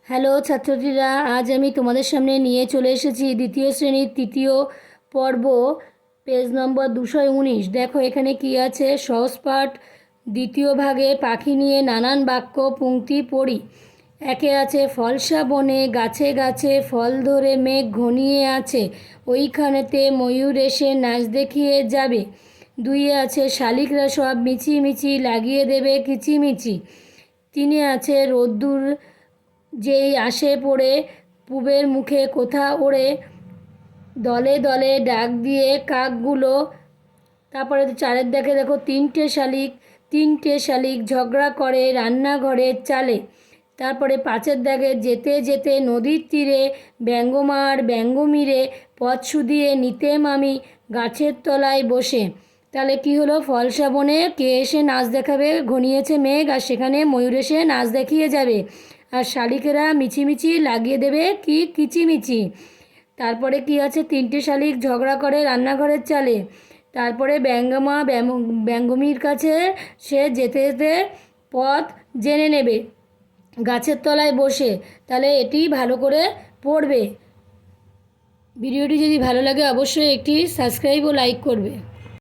Hello ছাত্রছাত্রীরা, আজ আমি তোমাদের সামনে নিয়ে চলে এসেছি দ্বিতীয় শ্রেণীর তৃতীয় পর্ব, পেজ নম্বর 219। দেখো এখানে কি আছে। সহজ পাঠ দ্বিতীয় ভাগে পাখি নিয়ে নানান বাক্য পংক্তি পড়ি। একে আছে, ফলসা বনে গাছে গাছে ফল ধরে মেঘ ঘনিয়ে আছে, ওইখানেতে ময়ূর এসে নাচ দেখিয়ে যাবে। দুইয়ে আছে, শালিকরা সব মিছিমিছি লাগিয়ে দেবে কিচিমিচি। তিনে আছে, রোদ্দুর যেই আসে পড়ে পুবের মুখে কোথা ওড়ে, দলে দলে ডাক দিয়ে কাকগুলো। তারপরে চারের দেখো, তিনটে শালিক ঝগড়া করে রান্নাঘরের চালে। তারপরে পাঁচের দাগে, যেতে যেতে নদীর তীরে ব্যঙ্গমার ব্যঙ্গমীরে পথ শুধিয়ে নিতেম আমি গাছের তলায় বসে। তাহলে কি হলো, ফলসা বনে কে এসে নাচ দেখাবে, ঘনিয়েছে মেঘ, আর সেখানে ময়ূর এসে নাচ দেখিয়ে যাবে, আর শালিকেরা মিছিমিছি লাগিয়ে দেবে কি কিচিমিচি। তারপরে কি আছে, তিনটে শালিক ঝগড়া করে রান্নাঘরের চালে। তারপরে ব্যঙ্গমা ব্যঙ্গমীর কাছে সে যেতে যেতে পথ জেনে নেবে গাছের তলায় বসে। তাহলে এটি ভালো করে পড়বে। ভিডিওটি যদি ভালো লাগে অবশ্যই একটি সাবস্ক্রাইব ও লাইক করবে।